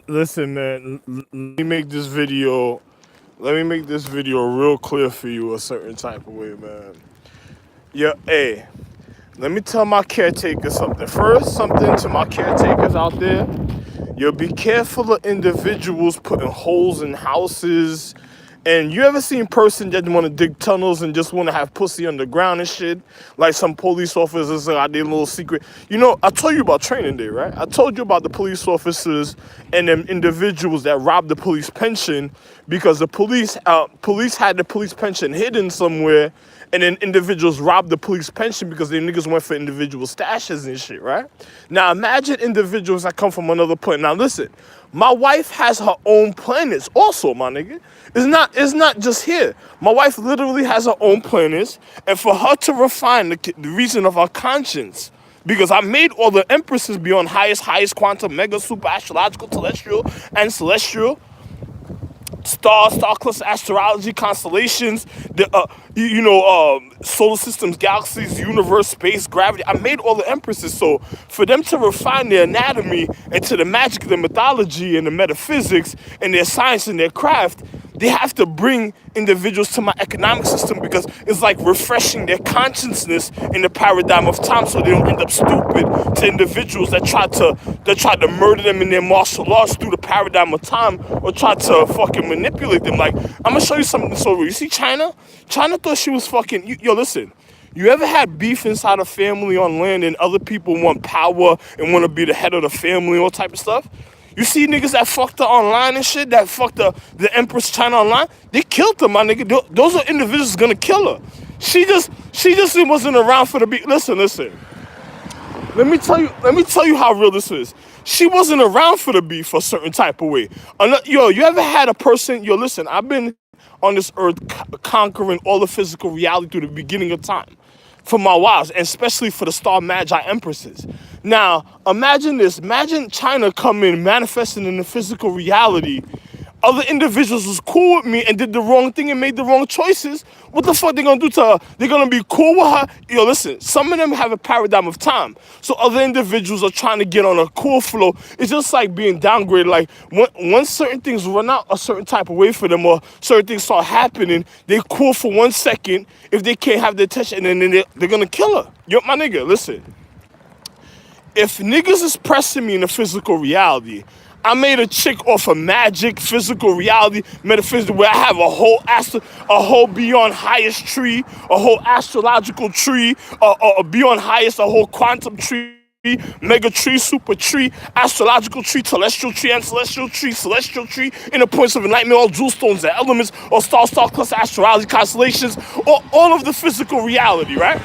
Listen, man. Let me make this video. Let me make this video real clear for you a certain type of way, man. Yeah, hey. Let me tell my caretakers something. First, something to my caretakers out there. Yo, be careful of individuals putting holes in houses. And you ever seen person that want to dig tunnels and just want to have pussy underground and shit? Like some police officers got their little secret. You know, I told you about training day, right? I told you about the police officers and them individuals that robbed the police pension because the police had the police pension hidden somewhere, and then individuals robbed the police pension because they niggas went for individual stashes and shit, right? Now imagine individuals that come from another planet. Now listen, my wife has her own planets also, my nigga. It's not just here. My wife literally has her own planets, and for her to refine the reason of her conscience, because I made all the empresses beyond highest, quantum, mega, super, astrological, terrestrial, and celestial, star cluster astrology, constellations, solar systems, galaxies, universe, space, gravity. I made all the empresses, so for them to refine their anatomy into the magic, the mythology, and the metaphysics, and their science and their craft, they have to bring individuals to my economic system because it's like refreshing their consciousness in the paradigm of time, so they don't end up stupid to individuals that try to murder them in their martial arts through the paradigm of time, or try to fucking manipulate them. Like, I'm gonna show you something so real. You see China? China thought she was fucking. Yo, listen. You ever had beef inside a family on land and other people want power and want to be the head of the family, all type of stuff? You see niggas that fucked her online and shit, that fucked the Empress China online, they killed her, my nigga. Those are individuals gonna kill her. She just wasn't around for the beat. Listen. Let me tell you how real this is. She wasn't around for the beef a certain type of way. Yo, you ever had a person, yo, listen, I've been on this earth conquering all the physical reality through the beginning of time for my wives, and especially for the star magi empresses. Now, imagine this. Imagine China coming, manifesting in the physical reality. Other individuals was cool with me and did the wrong thing and made the wrong choices. What the fuck they gonna do to her? They're gonna be cool with her? Yo, listen, some of them have a paradigm of time. So other individuals are trying to get on a cool flow. It's just like being downgraded. Like, once certain things run out a certain type of way for them, or certain things start happening, they cool for 1 second. If they can't have their attention, and then they're gonna kill her. Yo, my nigga, listen. If niggas is pressing me in the physical reality, I made a chick off of magic, physical reality, metaphysical, where I have a whole beyond highest tree, a whole astrological tree, a beyond highest, a whole quantum tree, mega tree, super tree, astrological tree, celestial tree, and celestial tree, in the points of enlightenment, all jewel stones and elements, or star cluster, astrology, constellations, all of the physical reality, right?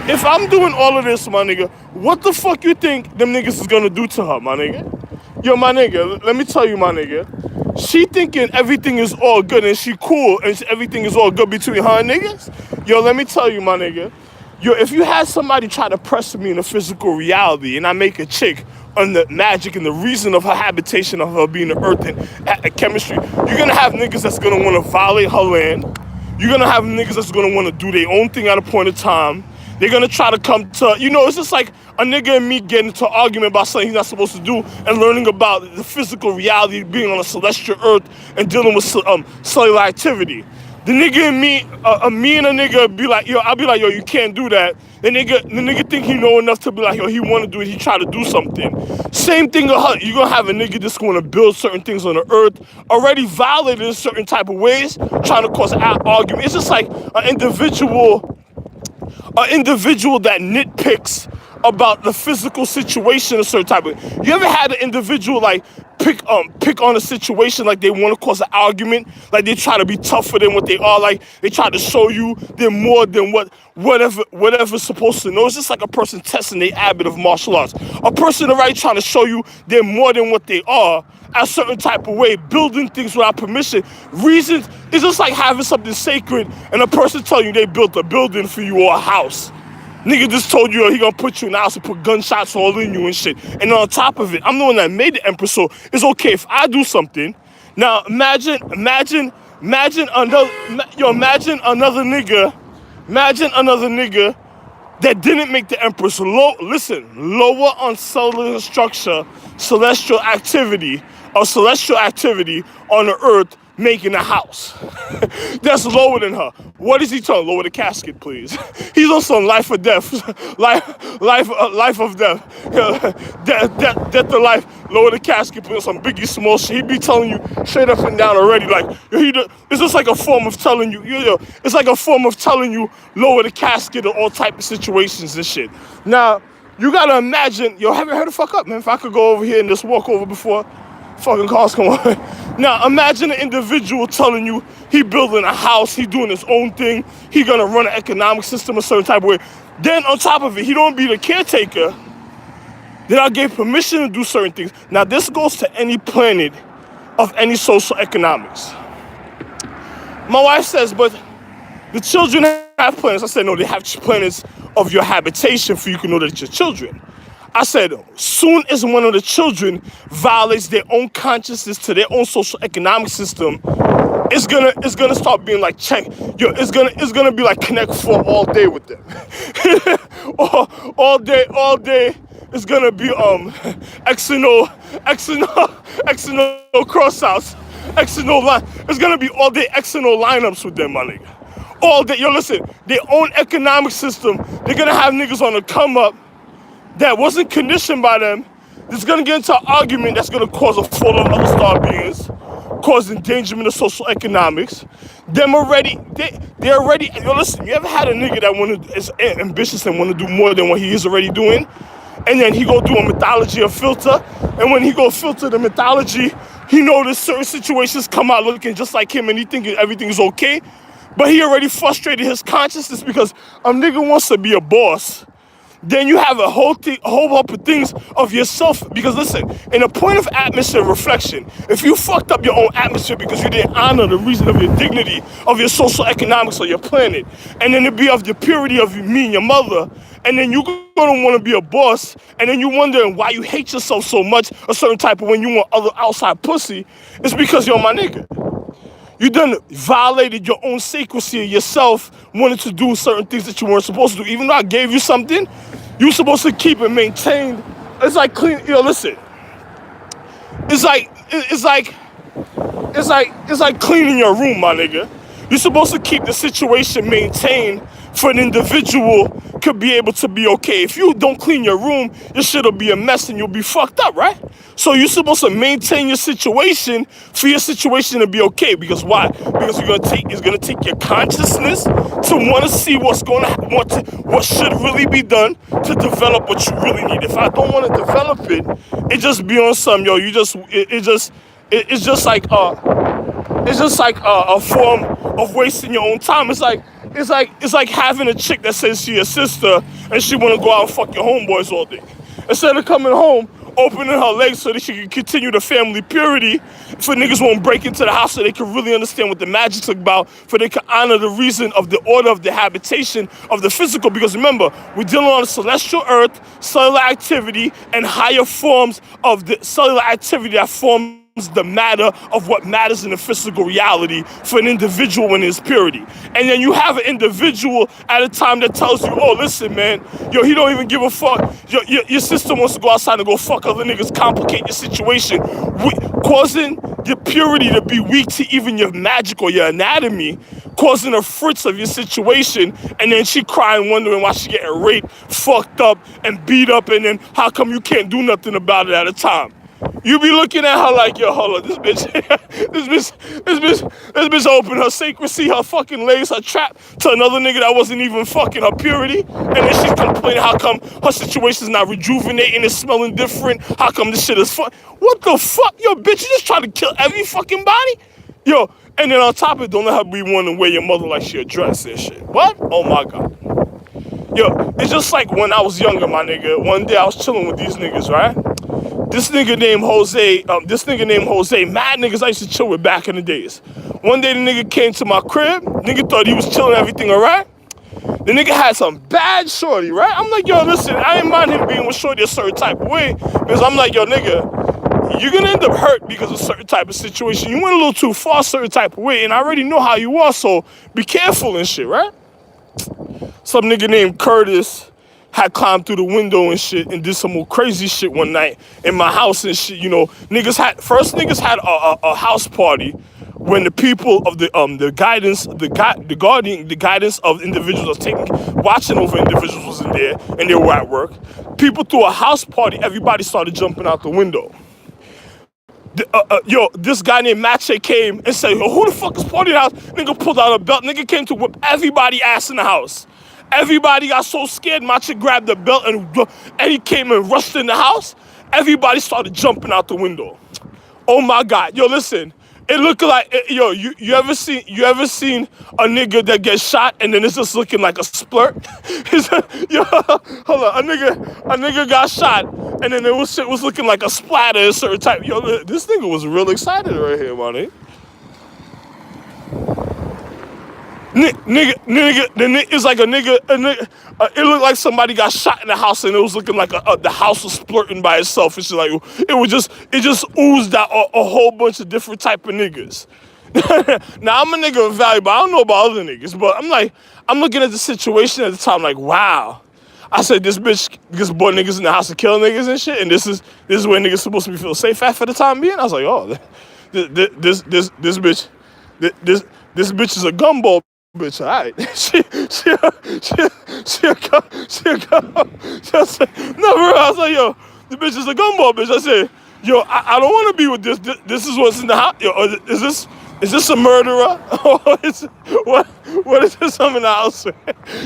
If I'm doing all of this, my nigga, what the fuck you think them niggas is gonna do to her, my nigga? Yo, my nigga, let me tell you, my nigga. She thinking everything is all good and she cool and everything is all good between her and niggas? Yo, let me tell you, my nigga. Yo, if you had somebody try to press me in a physical reality and I make a chick on the magic and the reason of her habitation, of her being the earth and chemistry, you're gonna have niggas that's gonna wanna violate her land. You're gonna have niggas that's gonna wanna do their own thing at a point in time. They're gonna try to come to, it's just like a nigga and me getting into an argument about something he's not supposed to do, and learning about the physical reality, being on a celestial earth and dealing with cellular activity. The nigga and me and a nigga be like, yo, I'll be like, yo, you can't do that. The nigga think he know enough to be like, yo, he want to do it, he try to do something. Same thing with her. You're gonna have a nigga that's gonna build certain things on the earth, already violated in certain type of ways, trying to cause an argument. It's just like an individual that nitpicks about the physical situation a certain type of. You ever had an individual like pick on a situation, like they want to cause an argument, like they try to be tougher than what they are, like they try to show you they're more than whatever's supposed to know. It's just like a person testing their habit of martial arts. A person already trying to show you they're more than what they are a certain type of way, building things without permission. Reasons, it's just like having something sacred and a person telling you they built a building for you or a house. Nigga just told you he gonna put you in the house and put gunshots all in you and shit. And on top of it, I'm the one that made the Empress, so it's okay if I do something. Now imagine another nigga that didn't make the Empress lower on cellular structure, celestial activity on the earth, making a house. That's lower than her. What is he telling? Lower the casket, please. He's also on life or death. life of death. Death to life. Lower the casket, please. Some Biggie Small shit. He be telling you straight up and down already. Like, it's just like a form of telling you, it's like a form of telling you lower the casket in all type of situations and shit. Now, you gotta imagine, haven't heard the fuck up, man. If I could go over here and just walk over before fucking cars come on. Now, imagine an individual telling you he building a house, he doing his own thing, he gonna run an economic system a certain type of way. Then on top of it, he don't be the caretaker. Then I gave permission to do certain things. Now, this goes to any planet of any social economics. My wife says, but the children have planets. I said, no, they have planets of your habitation for you can know that it's your children. I said, soon as one of the children violates their own consciousness to their own social economic system, it's gonna start being like check. It's gonna be like Connect 4 all day with them. all day. It's gonna be X and O crossouts, X and O line. It's gonna be all day X and O lineups with them, my nigga. All day. Listen, their own economic system. They're gonna have niggas on the come up that wasn't conditioned by them. It's gonna get into an argument that's gonna cause a fall of other star beings, cause endangerment of social economics. They're already. Listen, you ever had a nigga that is ambitious and want to do more than what he is already doing? And then he go do a mythology or filter, and when he go filter the mythology, he noticed certain situations come out looking just like him, and he think everything's okay, but he already frustrated his consciousness because a nigga wants to be a boss. Then you have a whole heap of things of yourself. Because listen, in a point of atmosphere reflection, if you fucked up your own atmosphere because you didn't honor the reason of your dignity, of your social economics of your planet, and then it be of the purity of me and your mother, and then you gonna want to be a boss, and then you wondering why you hate yourself so much a certain type of when you want other outside pussy, it's because you're my nigga. You done violated your own sacredcy of yourself, wanted to do certain things that you weren't supposed to do. Even though I gave you something, you were supposed to keep it maintained. It's like clean. Listen. It's like cleaning your room, my nigga. You're supposed to keep the situation maintained for an individual could be able to be okay. If you don't clean your room, your shit'll be a mess and you'll be fucked up, right? So you're supposed to maintain your situation for your situation to be okay. Because why? Because it's gonna take your consciousness to want to see what should really be done to develop what you really need. If I don't want to develop it, it just be on some it's just like a form of wasting your own time. It's like having a chick that says she's your sister and she want to go out and fuck your homeboys all day. Instead of coming home, opening her legs so that she can continue the family purity, for niggas won't break into the house so they can really understand what the magic's about, for they can honor the reason of the order of the habitation of the physical. Because remember, we're dealing on the celestial earth, cellular activity, and higher forms of the cellular activity that form the matter of what matters in the physical reality for an individual in his purity. And then you have an individual at a time that tells you, oh, listen, man, he don't even give a fuck. Your sister wants to go outside and go fuck other niggas, complicate your situation, causing your purity to be weak to even your magic or your anatomy, causing a fritz of your situation, and then she crying, wondering why she getting raped, fucked up, and beat up, and then how come you can't do nothing about it at a time? You be looking at her like, yo, hold on, this bitch opened her sacredcy, her fucking legs, her trap to another nigga that wasn't even fucking her purity, and then she's complaining how come her situation's not rejuvenating, it's smelling different, how come this shit is what the fuck, yo, bitch, you just try to kill every fucking body? Yo, and then on top of it, don't let her be one to wear your mother like she a dress and shit. What? Oh my God. Yo, it's just like when I was younger, my nigga, one day I was chilling with these niggas, right? This nigga named Jose, mad niggas I used to chill with back in the days. One day the nigga came to my crib, nigga thought he was chilling, everything alright? The nigga had some bad shorty, right? I'm like, yo, listen, I ain't mind him being with shorty a certain type of way, because I'm like, yo, nigga, you're gonna end up hurt because of a certain type of situation. You went a little too far a certain type of way, and I already know how you are, so be careful and shit, right? Some nigga named Curtis had climbed through the window and shit and did some more crazy shit one night in my house and shit. You know, niggas had a house party when the people of the guidance of individuals was watching over individuals was in there and they were at work. People threw a house party. Everybody started jumping out the window. This guy named Mache came and said, yo, who the fuck is partying in the house? Nigga pulled out a belt. Nigga came to whip everybody ass in the house. Everybody got so scared. Mache grabbed the belt and he came and rushed in the house. Everybody started jumping out the window. Oh my God. Yo, listen. It looked like, you ever seen a nigga that gets shot and then it's just looking like a splurt? Hold on, a nigga got shot and then shit was looking like a splatter, a certain type. Yo, this nigga was real excited right here, man. It's like a nigga, it looked like somebody got shot in the house and it was looking like the house was splurting by itself. It's like, it just oozed out a whole bunch of different type of niggas. Now, I'm a nigga of value, but I don't know about other niggas, but I'm looking at the situation at the time like, wow. I said, this bitch gets bored niggas in the house to kill niggas and shit, and this is where niggas supposed to be feel safe at for the time being. I was like, oh, this bitch is a gumball bitch, alright. No, bro, I was like, yo, the bitch is a gumball bitch. I said, yo, I don't want to be with this. This is what's in the house. Yo, is this a murderer? What is this I'm in the house with?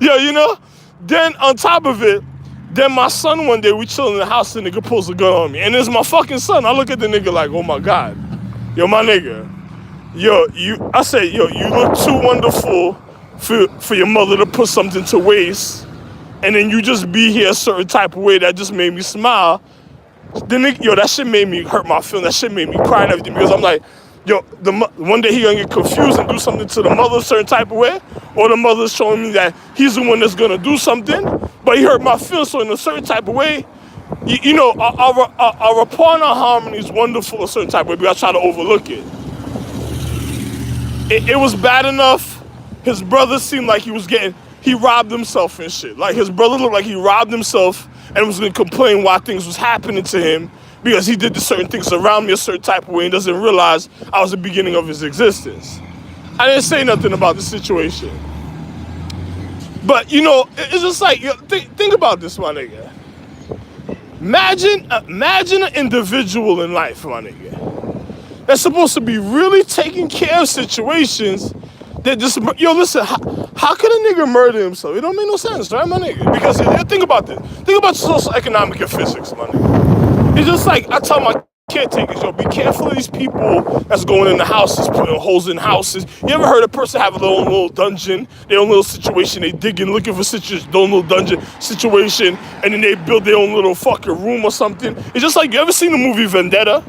Yo, you know? Then on top of it, then my son one day, we chilling in the house and the nigga pulls a gun on me. And it's my fucking son. I look at the nigga like, oh my God. Yo, my nigga. I say, you look too wonderful for your mother to put something to waste. And then you just be here a certain type of way that just made me smile. Then, that shit made me hurt my feelings. That shit made me cry and everything because I'm like, yo, one day he gonna get confused and do something to the mother a certain type of way, or the mother's showing me that he's the one that's gonna do something, but he hurt my feelings, so in a certain type of way, our rapport and our harmony is wonderful a certain type of way, but I try to overlook it. It was bad enough. His brother seemed like he robbed himself and shit. Like his brother looked like he robbed himself and was gonna complain why things was happening to him because he did certain things around me a certain type of way and doesn't realize I was the beginning of his existence. I didn't say nothing about the situation. But, it's just like, think about this, my nigga. Imagine an individual in life, my nigga, that's supposed to be really taking care of situations that just, listen, how could a nigga murder himself? It don't make no sense, right, my nigga? Because think about this. Think about social economic and physics, my nigga. It's just like, I tell my caretakers, be careful of these people that's going in the houses, putting holes in houses. You ever heard a person have a little dungeon, their own little situation, they digging, looking for their own little dungeon situation, and then they build their own little fucking room or something? It's just like, you ever seen the movie Vendetta?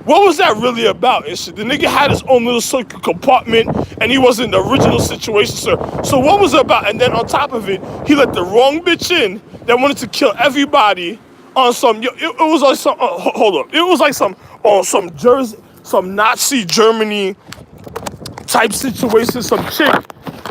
What was that really about and shit? The nigga had his own little circuit compartment and he was in the original situation, sir. So what was it about? And then on top of it, he let the wrong bitch in that wanted to kill everybody on some, it was like some, hold up. It was like some Nazi Germany type situation, some chick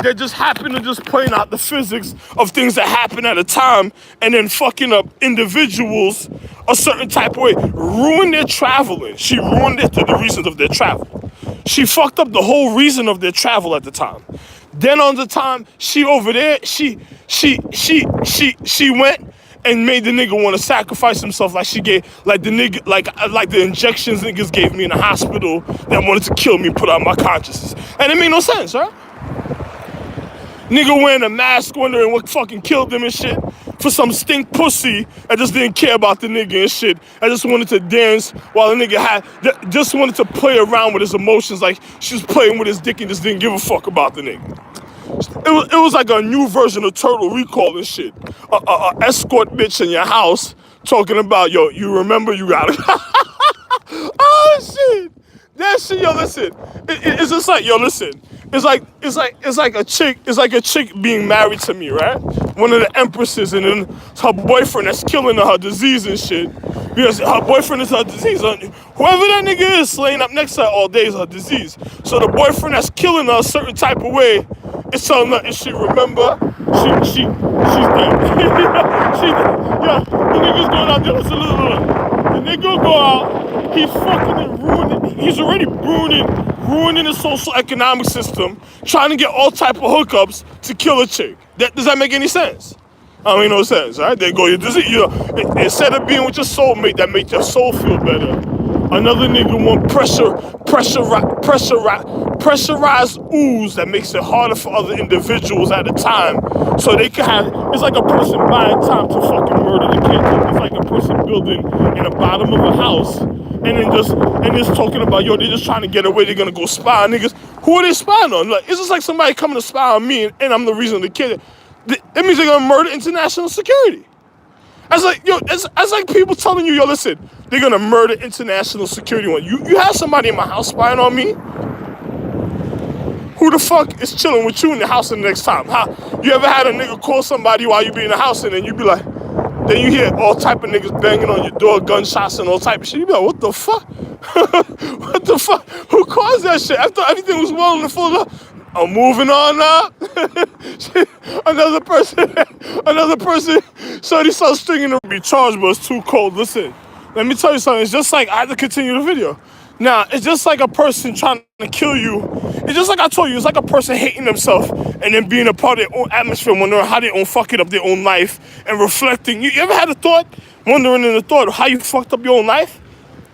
that just happened to just playing out the physics of things that happen at a time and then fucking up individuals a certain type of way, ruined their traveling. She ruined it to the reasons of their travel. She fucked up the whole reason of their travel at the time. Then on the time, she over there, she went and made the nigga want to sacrifice himself like she gave, like the nigga, like the injections niggas gave me in the hospital that wanted to kill me, put out my consciousness. And it made no sense, right? Nigga wearing a mask, wondering what fucking killed him and shit, for some stink pussy that just didn't care about the nigga and shit. I just wanted to dance while the nigga just wanted to play around with his emotions, like she was playing with his dick and just didn't give a fuck about the nigga. It was like a new version of Total Recall and shit. A escort bitch in your house talking about, yo, you remember you gotta. Oh shit. That shit, yo, listen. It's just like, yo, listen. It's like a chick being married to me, right? One of the empresses, and then her boyfriend that's killing her disease and shit. Because her boyfriend is her disease. Whoever that nigga is laying up next to her all day is her disease. So the boyfriend that's killing her a certain type of way is telling her, and she remember, She's dead. She's dead. Yeah, the nigga's going out there. Listen, look. The nigga go out. He's fucking and ruining. He's already ruining the social economic system, trying to get all type of hookups to kill a chick. Does that make any sense? I mean, no sense, right? They go, instead of being with your soulmate that make your soul feel better, another nigga want pressurized ooze that makes it harder for other individuals at a time, so they can have. It's like a person buying time to fucking murder the kid. It's like a person building in the bottom of a house and just talking about, yo, they're just trying to get away. They're gonna go spy on niggas. Who are they spying on? Like, it's just like somebody coming to spy on me, and I'm the reason the kid. That means they're gonna murder international security. That's like, yo, that's like people telling you, yo, listen, they're gonna murder international security. You have somebody in my house spying on me. Who the fuck is chilling with you in the house the next time? You ever had a nigga call somebody while you be in the house, and then you be like, then you hear all type of niggas banging on your door, gunshots and all type of shit. You be like, what the fuck? What the fuck? Who caused that shit? After everything was well and full up. I'm moving on now. another person. Shorty starts stringing to be charged, but it's too cold. Listen, let me tell you something. It's just like, I had to continue the video. Now, it's just like a person trying to kill you. It's just like I told you, it's like a person hating themselves and then being a part of their own atmosphere, wondering how they own fucking up their own life and reflecting. You ever had a thought, wondering in the thought of how you fucked up your own life?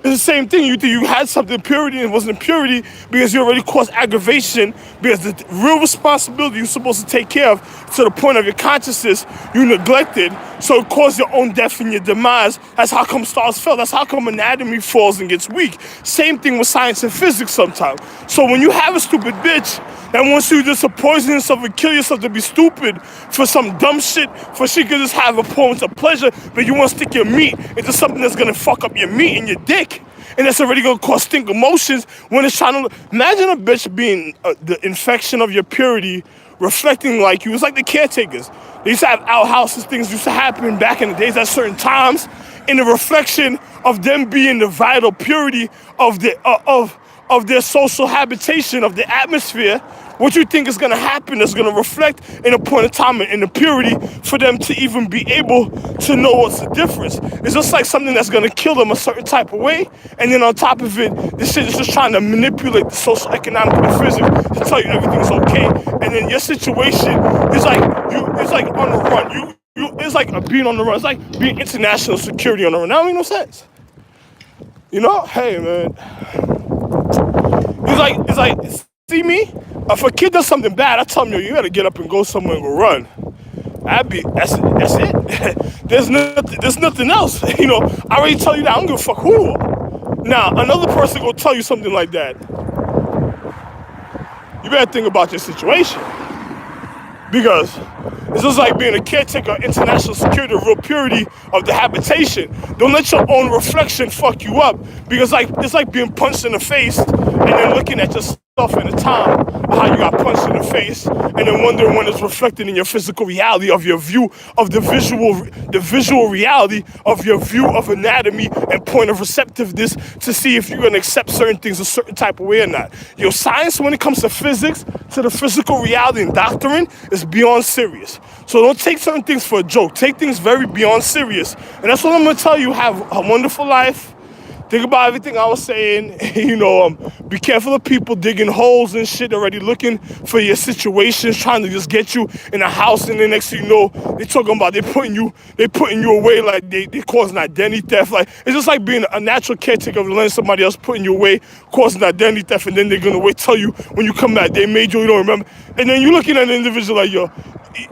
It's the same thing. You think you had something purity and it wasn't purity because you already caused aggravation, because the real responsibility you're supposed to take care of to the point of your consciousness, you neglected, so it caused your own death and your demise. That's how come stars fell. That's how come anatomy falls and gets weak. Same thing with science and physics sometimes. So when you have a stupid bitch that wants you just to poison yourself and kill yourself to be stupid for some dumb shit, for she could just have a point of pleasure, but you want to stick your meat into something that's going to fuck up your meat and your dick, and that's already gonna cause stink emotions when it's trying to. Imagine a bitch being the infection of your purity, reflecting like you. It's like the caretakers. They used to have outhouses, things used to happen back in the days at certain times, in the reflection of them being the vital purity of their social habitation, of the atmosphere. What you think is going to happen that's going to reflect in a point of time in the purity for them to even be able to know what's the difference. It's just like something that's going to kill them a certain type of way, and then on top of it, this shit is just trying to manipulate the social, economic, and physics to tell you everything's okay, and then your situation is like it's like on the run. It's like being on the run. It's like being international security on the run. That don't make no sense. You know? Hey, man. It's like. See me? If a kid does something bad, I tell him, yo, you gotta get up and go somewhere and go run. That's it. There's nothing else. You know, I already tell you that. I don't give a fuck who you are. Now, another person gonna tell you something like that. You better think about your situation. Because it's just like being a caretaker of international security, the real purity of the habitation. Don't let your own reflection fuck you up. Because it's like being punched in the face and then looking at yourself in the time of how you got punched in the face, and then wondering when it's reflected in your physical reality of your view of the visual reality of your view of anatomy and point of receptiveness to see if you're going to accept certain things a certain type of way or not. Your science, when it comes to physics, to the physical reality and doctrine, is beyond serious. So don't take certain things for a joke. Take things very beyond serious. And that's what I'm going to tell you. Have a wonderful life. Think about everything I was saying. You know, be careful of people digging holes and shit, already looking for your situations, trying to just get you in a house, and then next thing you know, they talking about they putting you away like they causing identity theft. Like, it's just like being a natural caretaker of letting somebody else putting you away, causing identity theft, and then they're gonna wait tell you when you come back they made you don't remember, and then you looking at an individual like, yo,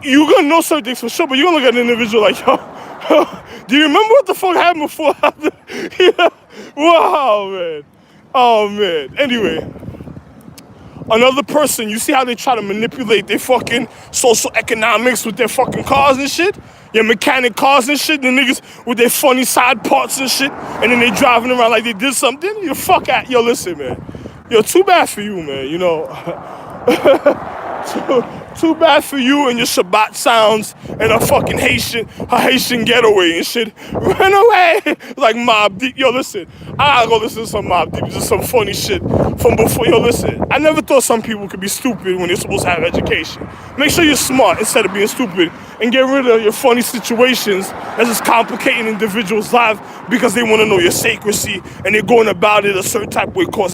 you gonna know certain things for sure, but you're gonna look at an individual like, yo, do you remember what the fuck happened before? Yeah. Wow, man. Oh, man. Anyway, another person, you see how they try to manipulate their fucking social economics with their fucking cars and shit? Your mechanic cars and shit, the niggas with their funny side parts and shit, and then they driving around like they did something? You fuck at, yo, listen, man. Yo, too bad for you, man, you know. Too bad for you and your Shabbat sounds and a fucking Haitian getaway and shit. Run away! Like Mob Deep. Yo, listen, I gotta go listen to some Mob Deep. Just some funny shit from before. Yo, listen, I never thought some people could be stupid when they're supposed to have education. Make sure you're smart instead of being stupid, and get rid of your funny situations that's just complicating individuals' lives because they want to know your secrecy and they're going about it a certain type of way,